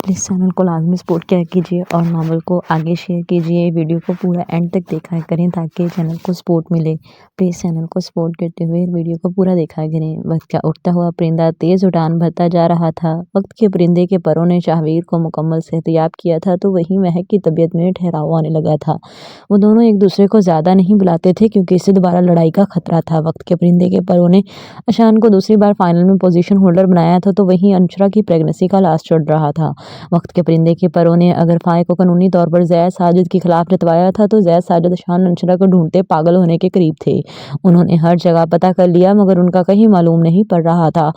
Please channel को लाजमी support किया कीजिए और नावल को आगे शेयर कीजिए। वीडियो को पूरा एंड तक देखा करें ताकि चैनल को सपोर्ट मिले। प्लीज़ चैनल को सपोर्ट करते हुए वीडियो को पूरा देखा करें। वक्त का उठता हुआ परिंदा तेज़ उड़ान भरता जा रहा था। वक्त के परिंदे के परों ने शाहवीर को मुकम्मल सेहतियाब किया था तो वहीं महक की तबीयत में ठहराव आने लगा था। वो दोनों एक दूसरे को ज़्यादा नहीं बुलाते थे क्योंकि इससे दोबारा लड़ाई का खतरा था। वक्त के परिंदे के परों ने अशान को दूसरी बार फाइनल में पोजीशन होल्डर बनाया था तो वहीं अंशरा की प्रेगनेंसी का लाश चढ़ रहा था। वक्त के परिंदे के परों ने अगर फाय को कानूनी तौर पर जैद साजिद के खिलाफ जतवाया था तो जैद साजिद अशान अंशरा को ढूंढते पागल होने के करीब थे। उन्होंने हर जगह पता कर लिया मगर उनका कहीं मालूम नहीं पड़ रहा था।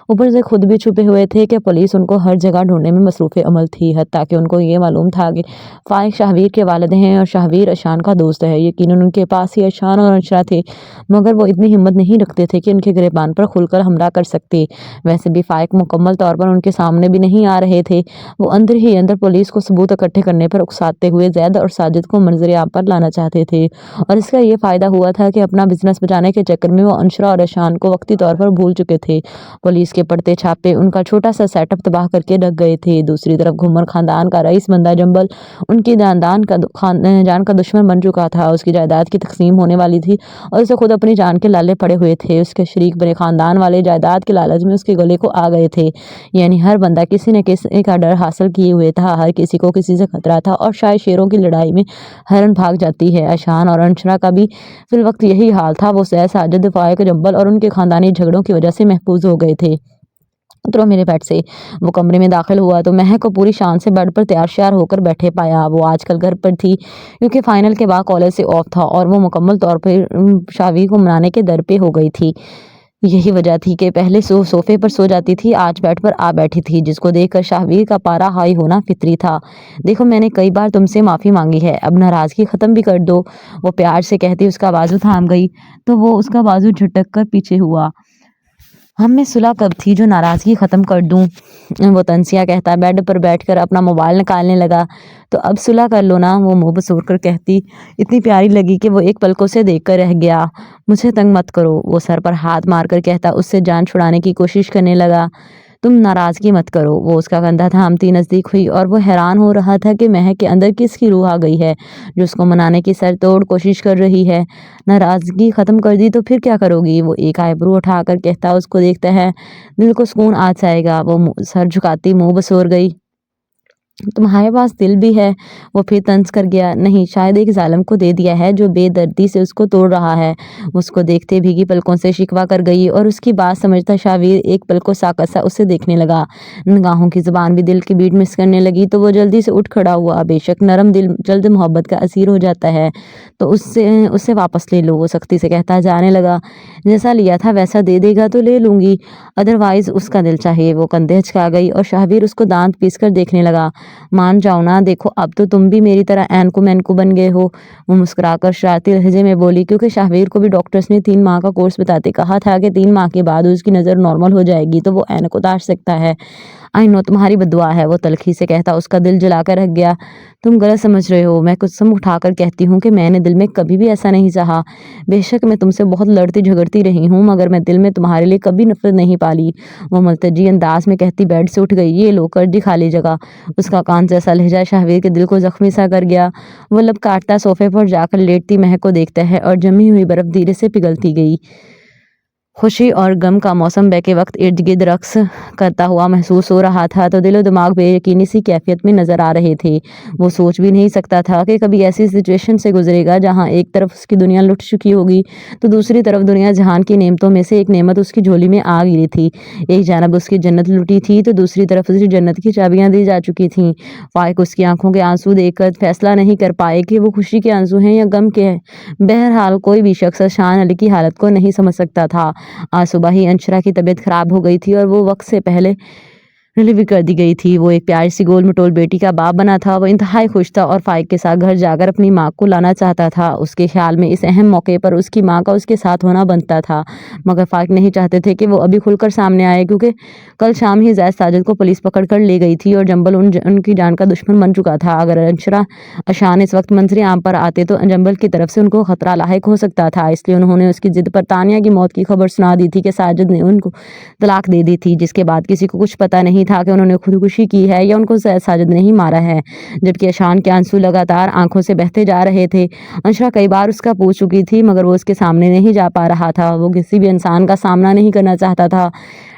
ऊपर से खुद भी छुपे हुए थे कि पुलिस उनको हर जगह ढूंढने में मसरूफ़ अमल थी। हत्ता कि उनको ये मालूम था कि फाइक शाहवीर के वालिद हैं और शाहवीर अशान का दोस्त है। यकीनन उनके पास ही अशान और अंशरा थे मगर वो इतनी हिम्मत नहीं रखते थे कि उनके गिरबान पर खुलकर हमला कर सकते। वैसे भी फाइक मुकम्मल तौर पर उनके सामने भी नहीं आ रहे थे। वो अंदर ही अंदर पुलिस को सबूत इकट्ठे करने पर उकसाते हुए जैद और साजिद को मंजर आम पर लाना चाहते थे और इसका ये फ़ायदा हुआ था कि अपना बिजनेस बचाने के चक्कर में वो अंशरा और अशान को वक्ती तौर पर भूल चुके थे। पुलिस के पड़ते छापे उनका छोटा सा सेटअप तबाह करके रख गए थे। दूसरी तरफ घुमर खानदान का रईस बंदा जंबल उनकी जान का दुश्मन बन चुका था। उसकी जायदाद की तकसीम होने वाली थी और उसे खुद अपनी जान के लाले पड़े हुए थे। उसके शरीक बने खानदान वाले जायदाद के लालच में उसके गले को आ गए थे। यानी हर बंदा किसी न किसी का डर हासिल किए हुए था। हर किसी को किसी से खतरा था और शायद शेरों की लड़ाई में हरन भाग जाती है। अशान और अंशरा का भी फिल वक्त यही हाल था। वो सैद साजिद फाइक जंबल और उनके खानदानी झगड़ों की वजह से महफूज हो गए थे। उतरो मेरे बेड से। वो कमरे में दाखिल हुआ तो महक को पूरी शान से बेड पर तैयार श्यार होकर बैठे पाया। वो आजकल घर पर थी क्योंकि फाइनल के बाद कॉलेज से ऑफ था और वो मुकम्मल तौर पर शाहवीर को मनाने के दर पे हो गई थी। यही वजह थी कि पहले सोफे पर सो जाती थी, आज बेड पर आ बैठी थी जिसको देखकर शाहवीर का पारा हाई होना फितरी था। देखो मैंने कई बार तुमसे माफ़ी मांगी है, अब नाराज़गी ख़त्म भी कर दो। वो प्यार से कहती उसका बाजू थाम गई तो वो उसका बाजू झटक कर पीछे हुआ। हम में सुलह कब थी जो नाराज़गी ख़त्म कर दूं? वो तंसिया कहता बेड पर बैठकर अपना मोबाइल निकालने लगा। तो अब सुलह कर लो ना, वो मुँह बसूर कर कहती। इतनी प्यारी लगी कि वो एक पलकों से देख कर रह गया। मुझे तंग मत करो, वो सर पर हाथ मार कर कहता उससे जान छुड़ाने की कोशिश करने लगा। तुम नाराज़गी मत करो। वो उसका कंधा थामती नज़दीक हुई और वो हैरान हो रहा था कि महक के अंदर किसकी रूह आ गई है जो उसको मनाने की सर तोड़ कोशिश कर रही है। नाराज़गी ख़त्म कर दी तो फिर क्या करोगी? वो एक आईब्रो उठाकर कहता उसको देखता है दिल को सुकून आ जाएगा। वो सर झुकाती मुँह बसोर गई। तुम्हारे पास दिल भी है? वो फिर तंज कर गया। नहीं, शायद एक जालिम को दे दिया है जो बेदर्दी से उसको तोड़ रहा है। उसको देखते भीगी पलकों से शिकवा कर गई और उसकी बात समझता शाहवीर एक पल को साकत सा उसे देखने लगा। निगाहों की जुबान भी दिल की बीट मिस करने लगी तो वो जल्दी से उठ खड़ा हुआ। बेशक नरम दिल जल्द मोहब्बत का असीर हो जाता है तो उससे वापस ले लो, वो सख्ती से कहता जाने लगा। जैसा लिया था वैसा दे देगा तो ले लूँगी, अदरवाइज़ उसका दिल चाहिए। वो कंधे हिचका गई और शाहवीर उसको दांत पीस कर देखने लगा। मान जाओ ना, देखो अब तो तुम भी मेरी तरह ऐनको मैनको बन गए हो। वो मुस्कुराकर शरारती लहजे में बोली क्योंकि शाहवीर को भी डॉक्टर्स ने 3 माह का कोर्स बताते कहा था कि 3 माह के बाद उसकी नज़र नॉर्मल हो जाएगी तो वो ऐनक उतार सकता है। आई नो तुम्हारी बददुआ है, वो तलखी से कहता उसका दिल जलाकर रख गया। तुम गलत समझ रहे हो, मैं कसम उठाकर कहती हूँ कि मैंने दिल में कभी भी ऐसा नहीं चाहा। बेशक मैं तुमसे बहुत लड़ती झगड़ती रही हूँ मगर मैं दिल में तुम्हारे लिए कभी नफरत नहीं पाली। वो मुल्तजी अंदाज में कहती बेड से उठ गई। ये लो कर दी खाली जगह। उसका कान जैसा लहजा शाहवीर के दिल को जख्मी सा कर गया। वो लब काटता सोफे पर जाकर लेटती महक को देखता है और जमी हुई बर्फ धीरे से पिघलती गई। खुशी और गम का मौसम बहके वक्त इर्द गिर्द रक्स करता हुआ महसूस हो रहा था तो दिलो दिमाग बेयकीनी सी कैफियत में नज़र आ रहे थे। वो सोच भी नहीं सकता था कि कभी ऐसी सिचुएशन से गुजरेगा जहां एक तरफ उसकी दुनिया लुट चुकी होगी तो दूसरी तरफ दुनिया जहान की नेमतों में से एक नेमत उसकी झोली में आ गिरी थी। एक जानब उसकी जन्नत लुटी थी तो दूसरी तरफ उसी जन्नत की चाबियाँ दी जा चुकी थीं। फाइक उसकी आंखों के आंसू देखकर फैसला नहीं कर पाए कि वो खुशी के आंसू हैं या गम के हैं। बहरहाल कोई भी शख्स शान अली की हालत को नहीं समझ सकता था। आज सुबह ही अंशरा की तबीयत खराब हो गई थी और वो वक्त से पहले डिलीवरी कर दी गई थी। वो एक प्यारी सी गोल मटोल बेटी का बाप बना था। वो इंतहाई खुश था और फाइक के साथ घर जाकर अपनी माँ को लाना चाहता था। उसके ख्याल में इस अहम मौके पर उसकी माँ का उसके साथ होना बनता था मगर फाइक नहीं चाहते थे कि वो अभी खुलकर सामने आए क्योंकि कल शाम ही जैद साजिद को पुलिस पकड़ कर ले गई थी और जंबल उनकी जान का दुश्मन बन चुका था। अगर अंशरा अशान इस वक्त मंजर आम पर आते तो जंबल की तरफ से उनको खतरा लाहिक हो सकता था। इसलिए उन्होंने उसकी जिद पर तानिया की मौत की खबर सुना दी थी कि साजिद ने उनको तलाक दे दी थी जिसके बाद किसी को कुछ पता नहीं नहीं था कि उन्होंने खुदकुशी की है या उनको साजिद ने ही मारा है, जबकि ईशान के आंसू लगातार आंखों से बहते जा रहे थे। अंशरा कई बार उसका पूछ चुकी थी, मगर वो उसके सामने नहीं जा पा रहा था। वो किसी भी इंसान का सामना नहीं करना चाहता था।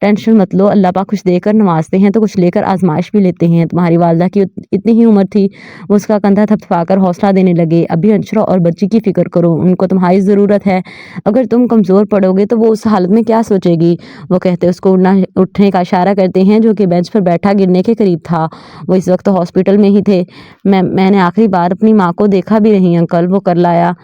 टेंशन मत लो, अल्लाह पाक कुछ देकर नवाजते हैं तो कुछ लेकर आजमाइश भी लेते हैं। तुम्हारी वालदा की इतनी ही उम्र थी। वो उसका कंधा थपथपाकर हौसला देने लगे। अभी अंशरा और बच्ची की फिक्र करो, उनको तुम्हारी ज़रूरत है। अगर तुम कमज़ोर पड़ोगे तो वो उस हालत में क्या सोचेगी। वो कहते उसको उठने का इशारा करते हैं, जो कि बेंच पर बैठा गिरने के करीब था। वो इस वक्त हॉस्पिटल में ही थे। मैंने आखिरी बार अपनी माँ को देखा भी नहीं अंकल, वो कर लाया।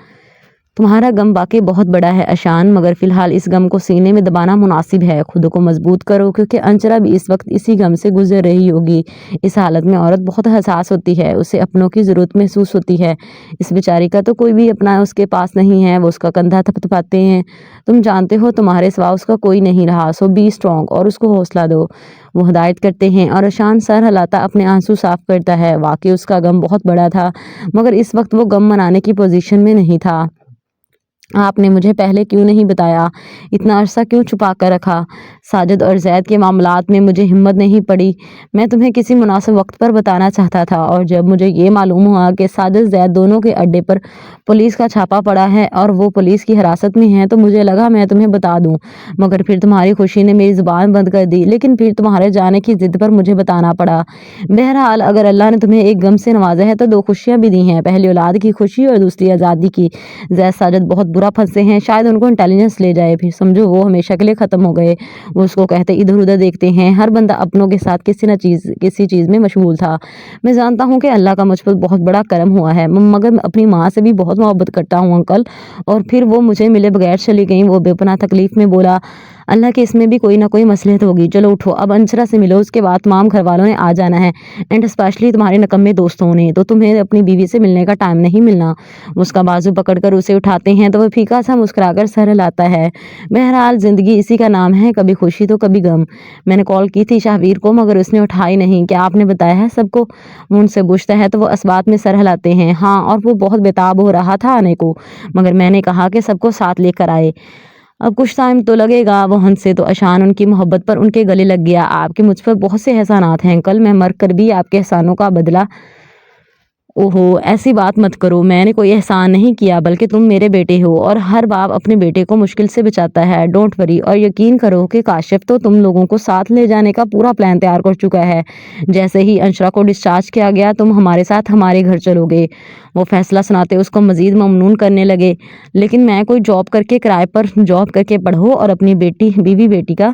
तुम्हारा गम वाकई बहुत बड़ा है ईशान, मगर फिलहाल इस गम को सीने में दबाना मुनासिब है। खुद को मजबूत करो, क्योंकि अंशरा भी इस वक्त इसी गम से गुजर रही होगी। इस हालत में औरत बहुत हसास होती है, उसे अपनों की ज़रूरत महसूस होती है। इस बेचारी का तो कोई भी अपना उसके पास नहीं है। वो उसका कंधा थपथपाते हैं। तुम जानते हो तुम्हारे सिवा उसका कोई नहीं रहा, सो बी स्ट्रॉन्ग और उसको हौसला दो। वो हिदायत करते हैं और ईशान सर हिलाता अपने आंसू साफ करता है। वाकई उसका गम बहुत बड़ा था, मगर इस वक्त वो गम मनाने की पोजीशन में नहीं था। आपने मुझे पहले क्यों नहीं बताया? इतना अरसा क्यों छुपा कर रखा? साजिद और जैद के मामलात में मुझे हिम्मत नहीं पड़ी। मैं तुम्हें किसी मुनासिब वक्त पर बताना चाहता था, और जब मुझे ये मालूम हुआ कि साजिद जैद दोनों के अड्डे पर पुलिस का छापा पड़ा है और वो पुलिस की हिरासत में हैं, तो मुझे लगा मैं तुम्हें बता दूं। मगर फिर तुम्हारी खुशी ने मेरी ज़ुबान बंद कर दी। लेकिन फिर तुम्हारे जाने की ज़िद पर मुझे बताना पड़ा। बहरहाल, अगर अल्लाह ने तुम्हें एक गम से नवाजा है तो दो खुशियाँ भी दी हैं, पहली औलाद की खुशी और दूसरी आज़ादी की। जैद साजिद बहुत बुरा फंसे हैं, शायद उनको इंटेलिजेंस ले जाए, फिर समझो वो हमेशा के लिए ख़त्म हो गए। वो उसको कहते इधर उधर देखते हैं। हर बंदा अपनों के साथ किसी चीज़ में मशगूल था। मैं जानता हूँ कि अल्लाह का मुझ पर बहुत बड़ा करम हुआ है, मगर मैं अपनी माँ से भी बहुत मोहब्बत करता हूँ अंकल। और फिर वो मुझे मिले बगैर चली गई। वो बेपनाह तकलीफ में बोला, अल्लाह के इसमें भी कोई ना कोई मसलहत होगी। चलो उठो, अब अंशरा से मिलो, उसके बाद तमाम घर वालों ने आ जाना है, एंड स्पेशली तुम्हारे निकम्मे दोस्तों ने। तो तुम्हें अपनी बीवी से मिलने का टाइम नहीं मिलना। उसका बाजू पकड़कर उसे उठाते हैं तो वह फीका सा मुस्कुराकर सर हिलाता है। बहरहाल, ज़िंदगी इसी का नाम है, कभी खुशी तो कभी गम। मैंने कॉल की थी शाहवीर को, मगर उसने उठाई नहीं। क्या आपने बताया है सबको? वो उनसे पूछता है तो वो असबात में सर हिलाते हैं। हाँ, और वो बहुत बेताब हो रहा था आने को, मगर मैंने कहा कि सबको साथ लेकर आए। अब कुछ टाइम तो लगेगा। वो हंसे तो ईशान उनकी मोहब्बत पर उनके गले लग गया। आपके मुझ पर बहुत से एहसानात हैं अंकल, मैं मर कर भी आपके एहसानों का बदला। ओहो, ऐसी बात मत करो, मैंने कोई एहसान नहीं किया, बल्कि तुम मेरे बेटे हो और हर बाप अपने बेटे को मुश्किल से बचाता है। डोंट वरी, और यकीन करो कि काशिफ तो तुम लोगों को साथ ले जाने का पूरा प्लान तैयार कर चुका है। जैसे ही अंशरा को डिस्चार्ज किया गया, तुम हमारे साथ हमारे घर चलोगे। वो फैसला सुनाते उसको मजीद ममनून करने लगे। लेकिन मैं कोई जॉब करके, किराए पर जॉब करके पढ़ो और अपनी बीवी बेटी का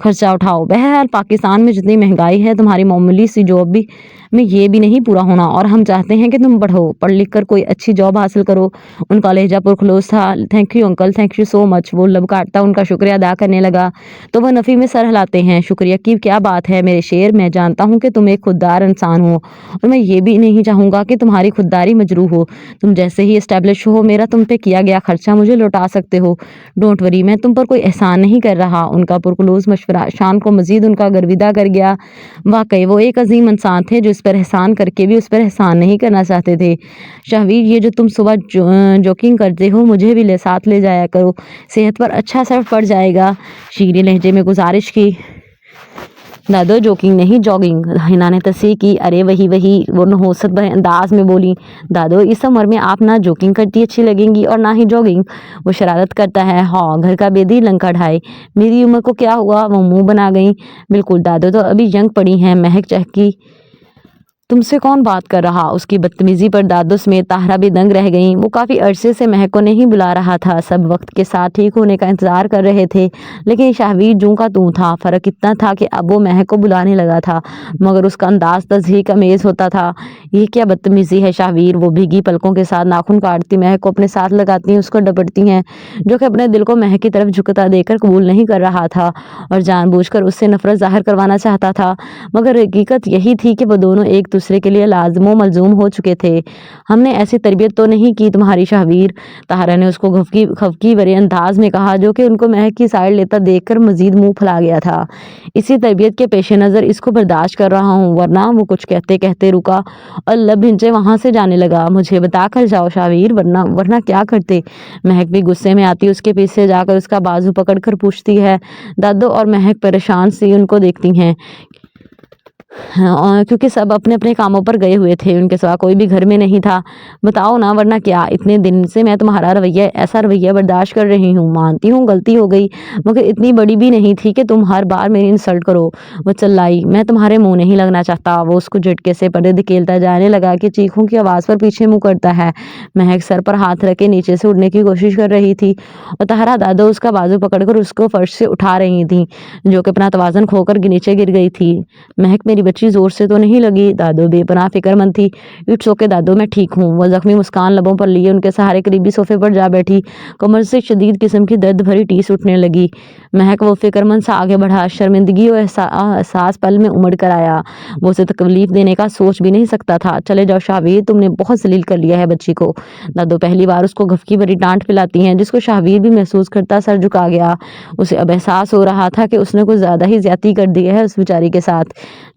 खर्चा उठाओ। बहरहाल, पाकिस्तान में जितनी महंगाई है, तुम्हारी मामूली सी जॉब भी में ये भी नहीं पूरा होना, और हम चाहते हैं कि तुम पढ़ो, पढ़ लिख कर कोई अच्छी जॉब हासिल करो। उनका लहजा पुरखलूस था। Thank you uncle, thank you so much. वो लब काटता उनका शुक्रिया अदा करने लगा तो वह नफ़ी में सर हिलाते हैं। शुक्रिया की क्या बात है मेरे शेर, मैं जानता हूँ कि तुम एक खुददार इंसान हो, और मैं ये भी नहीं चाहूँगा कि तुम्हारी खुददारी मजरूह हो। तुम जैसे ही इस्टेब्लिश हो, मेरा तुम पे किया गया खर्चा मुझे लौटा सकते हो। डोंट वरी, मैं तुम पर कोई एहसान नहीं कर रहा। उनका पुरखलूस मशवरा शान को मजीद उनका गर्विदा कर गया। वाकई वो एक अजीम इंसान थे, जो इस पर एहसान करके भी उस पर एहसान नहीं करना चाहते थे। शाहवीर, ये जो तुम सुबह जॉगिंग करते हो, मुझे भी साथ ले जाया करो, सेहत पर अच्छा असर पड़ जाएगा। शीरी लहजे में गुजारिश की। दादो, जोकिंग नहीं जॉगिंग, हिना ने तस्वीर की। अरे वही वो नहोसत भरे अंदाज में बोली। दादो, इस उम्र में आप ना जोकिंग करती अच्छी लगेंगी और ना ही जॉगिंग। वो शरारत करता है। हाँ, घर का बेदी लंका ढाई, मेरी उम्र को क्या हुआ? वो मुंह बना गई। बिल्कुल दादो तो अभी यंग पड़ी हैं। महक चहकी। तुमसे कौन बात कर रहा? उसकी बदतमीजी पर दादो समेत ताहरा भी दंग रह गईं। वो काफ़ी अरसे से महक को नहीं बुला रहा था। सब वक्त के साथ ठीक होने का इंतज़ार कर रहे थे, लेकिन शाहवीर जूं का तूं था। फ़र्क इतना था कि अब वो महक को बुलाने लगा था, मगर उसका अंदाज तज़हीक अमेज़ होता था। ये क्या बदतमीज़ी है शाहवीर? वो भीगी पलकों के साथ नाखून काटती महक को अपने साथ लगाती हैं, उसको डपटती हैं, जो कि अपने दिल को महक की तरफ झुकता देकर कबूल नहीं कर रहा था और जानबूझकर उससे नफरत ज़ाहिर करवाना चाहता था। मगर हकीकत यही थी कि वो दोनों एक दूसरे के लिए लाज़िम मलजूम हो चुके थे। हमने ऐसी तरबियत तो नहीं की तुम्हारी शाहवीर, ताहरा ने उसको खफकी भरे अंदाज में कहा, जो कि उनको महक की साइड लेता देखकर मजीद मुंह फैला गया था। इसी तरबियत के पेश नज़र इसको बर्दाश्त कर रहा हूँ, वरना। वो कुछ कहते कहते रुका और लब भिंचे वहाँ से जाने लगा। मुझे बता कर जाओ शाहवीर, वरना क्या करते? महक भी गुस्से में आती, उसके पीछे जाकर उसका बाजू पकड़ कर पूछती है। दादो और महक परेशान सी उनको देखती हैं। क्योंकि सब अपने अपने कामों पर गए हुए थे, उनके सिवा कोई भी घर में नहीं था। बताओ ना, वरना क्या, इतने दिन से मैं तुम्हारा ऐसा रवैया बर्दाश्त कर रही हूँ। मानती हूँ गलती हो गई, मगर इतनी बड़ी भी नहीं थी कि तुम हर बार मेरी इंसल्ट करो। वो चिल्लाई, मैं तुम्हारे मुंह नहीं लगना चाहता। वो उसको झटके से पर्दे धकेलता जाने लगा कि चीखों की आवाज़ पर पीछे मुँह करता है। महक सर पर हाथ रख के नीचे से उड़ने की कोशिश कर रही थी और ताहरा दादो उसका बाजू पकड़कर उसको फर्श से उठा रही थी, जो कि अपना तवाज़ुन खोकर नीचे गिर गई थी। महक, मेरी बच्ची जोर से तो नहीं लगी? दादो बेपनाह फिक्रमंद थी। इट्स ओके दादो, मैं ठीक हूँ। वह जख्मी मुस्कान लबों पर लिए उनके सहारे करीबी सोफे पर जा बैठी। कमर से शदीद किस्म की दर्द भरी टीस उठने लगी। महक वो फिक्रमंद सा आगे बढ़ा। शर्मिंदगी और एहसास पल में उमड़ कर आया। वो उसे तकलीफ देने का सोच भी नहीं सकता था। चले जाओ शाहवीर, तुमने बहुत जलील कर लिया है बच्ची को। दादो पहली बार उसको घफकी भरी डांट पिलाती हैं, जिसको शाहवीर भी महसूस करता सर झुका गया। उसे अब एहसास हो रहा था कि उसने कुछ ज्यादा ही ज्यादती कर दी है उस बेचारी के साथ।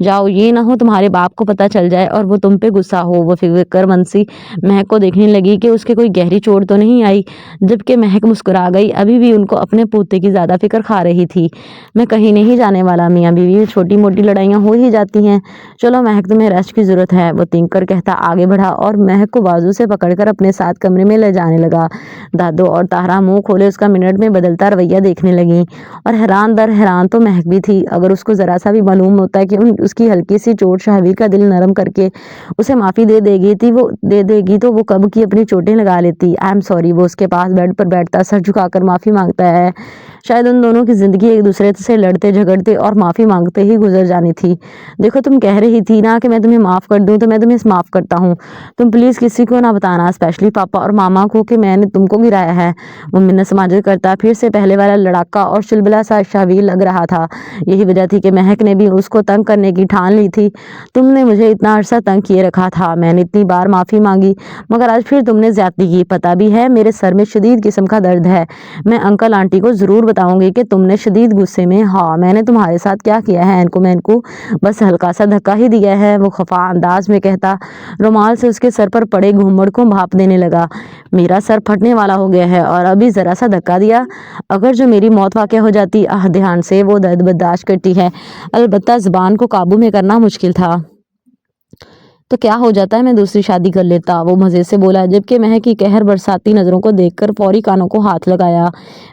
जाओ, ये ना हो तुम्हारे बाप को पता चल जाए और वो तुम पे गुस्सा हो। वो फिक्रमंद सी महक को देखने लगी कि उसके कोई गहरी चोट तो नहीं आई, जबकि महक मुस्कुरा गई। अभी भी उनको अपने पोते की ज्यादा फिक्र खा रही थी। मैं कहीं नहीं जाने वाला, मियाँ बीवी में छोटी मोटी लड़ाइयाँ हो ही जाती हैं। चलो महक, तुम्हें रेस्ट की जरूरत है। वो तीन कर कहता आगे बढ़ा और महक को बाजू से पकड़कर अपने साथ कमरे में ले जाने लगा। दादो और ताहरा मुंह खोले उसका मिनट में बदलता रवैया देखने लगी, और हैरान दर हैरान तो महक भी थी। अगर उसको जरा सा भी मालूम होता कि उसकी हल्की सी चोट शाहवीर का दिल नरम करके उसे माफ़ी दे देगी तो वो कब की अपनी चोटें लगा लेती। I am sorry. वो उसके पास बेड पर बैठता सर झुकाकर माफ़ी मांगता है। शायद उन दोनों की ज़िंदगी एक दूसरे से लड़ते झगड़ते और माफ़ी मांगते ही गुजर जानी थी। देखो, तुम कह रही थी ना कि मैं तुम्हें माफ़ कर दूं, तो मैं तुम्हें माफ़ करता हूँ। तुम प्लीज़ किसी को ना बताना, स्पेशली पापा और मामा को, कि मैंने तुमको गिराया है। वो मिन्नत समाजत करता फिर से पहले वाला लड़ाका और चुलबुला सा शाहवीर लग रहा था। यही वजह थी कि महक ने भी उसको तंग करने की ठान ली थी। तुमने मुझे इतना अरसा तंग किए रखा था, मैंने इतनी बार माफ़ी मांगी, मगर आज फिर तुमने ज्यादती की। पता भी है, मेरे सर में शदीद किस्म का दर्द है। मैं अंकल आंटी को ज़रूर बताऊंगी कि तुमने शदीद गुस्से में, हाँ, मैंने तुम्हारे साथ क्या किया है। मैं इनको बस हल्का सा धक्का ही दिया है। वो खफा अंदाज में कहता रुमाल से उसके सर पर पड़े घूमड़ को भाप देने लगा। मेरा सर फटने वाला हो गया है और अभी ज़रा सा धक्का दिया। अगर जो मेरी मौत वाक़ हो जाती, ध्यान से वो दर्द बर्दाश्त करती है, अलबत्ता ज़ुबान को काबू में करना मुश्किल था। तो क्या हो जाता है, मैं दूसरी शादी कर लेता। वो मज़े से बोला, जबकि महक की कहर बरसाती नज़रों को देखकर फौरी कानों को हाथ लगाया।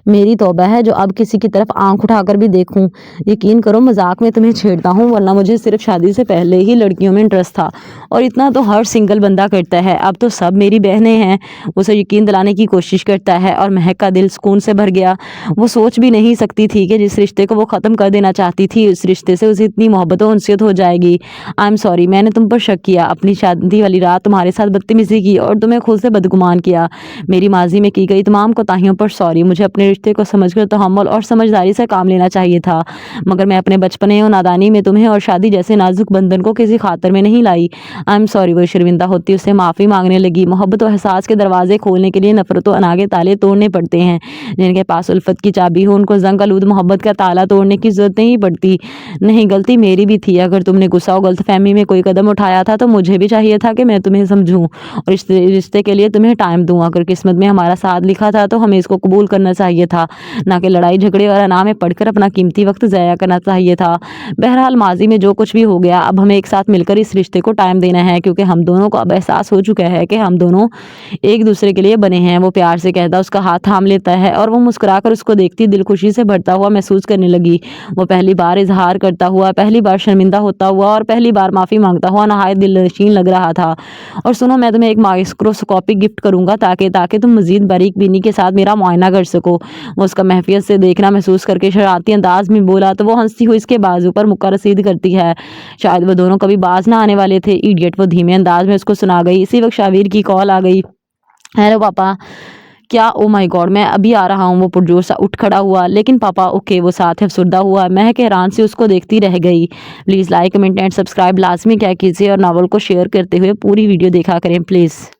मेरी तौबा है जो अब किसी की तरफ आंख उठाकर भी देखूं। यकीन करो, मजाक में तुम्हें छेड़ता हूँ, वरना मुझे सिर्फ शादी से पहले ही लड़कियों में इंटरेस्ट था, और इतना तो हर सिंगल बंदा करता है। अब तो सब मेरी बहनें हैं। उसे यकीन दिलाने की कोशिश करता है और महक का दिल सुकून से भर गया। वो सोच भी नहीं सकती थी कि जिस रिश्ते को वो ख़त्म कर देना चाहती थी, उस रिश्ते से उसे इतनी मोहब्बत और उनसियत हो जाएगी। आई एम सॉरी, मैंने तुम पर शक किया। अपनी शादी वाली रात तुम्हारे साथ बदतमीजी की और तुम्हें खुद से बदगुमान किया। मेरी माजी में की गई तमाम कोताहियों पर सॉरी। मुझे अपने रिश्ते को समझकर तहम्मुल और समझदारी से काम लेना चाहिए था, मगर मैं अपने बचपने और नादानी में तुम्हें और शादी जैसे नाजुक बंधन को किसी खातर में नहीं लाई। I am sorry. वो शर्मिंदा होती उससे माफ़ी मांगने लगी। मोहब्बत और एहसास के दरवाजे खोलने के लिए नफरतों अनागे ताले तोड़ने पड़ते हैं। जिनके पास उल्फत की चाबी हो, उनको जंग आलूद मोहब्बत का ताला तोड़ने की जरूरत नहीं पड़ती। नहीं, गलती मेरी भी थी। अगर तुमने गुस्सा और गलतफहमी में कोई कदम उठाया था, तो मुझे भी चाहिए था कि मैं तुम्हें समझूं और इस रिश्ते के लिए तुम्हें टाइम दूं। अगर किस्मत में हमारा साथ लिखा था, तो हमें इसको कबूल करना चाहिए था, ना कि लड़ाई झगड़े और अना में पढ़कर अपना कीमती वक्त ज़ाया करना चाहिए था। बहरहाल, माजी में जो कुछ भी हो गया, अब हमें एक साथ मिलकर इस रिश्ते को टाइम देना है, क्योंकि हम दोनों को अब एहसास हो चुका है कि हम दोनों एक दूसरे के लिए बने हैं। वो प्यार से कहता उसका हाथ थाम लेता है और वो मुस्कुराकर उसको देखती दिल खुशी से भरता हुआ महसूस करने लगी। वो पहली बार इजहार करता हुआ, पहली बार शर्मिंदा होता हुआ और पहली बार माफ़ी मांगता हुआ नहायत दिलनशीन लग रहा था। और सुनो, मैं तुम्हें एक माइक्रोस्कोपी गिफ्ट करूंगा ताकि तुम मजीद बारीक बीनी के साथ मेरा मुआयना कर सको। वो उसका महफियत से देखना महसूस करके शरारती अंदाज में बोला, तो वो हंसती हुई इसके बाजू पर मुक्का रसीद करती है। शायद वो दोनों कभी बाज ना आने वाले थे। इडियट, वो धीमे अंदाज में उसको सुना गई। इसी वक्त शाहवीर की कॉल आ गई। हेलो पापा। क्या? ओ माय गॉड, मैं अभी आ रहा हूँ। वो पुरजोर सा उठ खड़ा हुआ। लेकिन पापा, ओके। वो साथ अफसुर्दा हुआ। महक हैरान से उसको देखती रह गई। Please like, comment and subscribe लाजमी क्या कीजिए और नावल को शेयर करते हुए पूरी वीडियो देखा करें प्लीज़।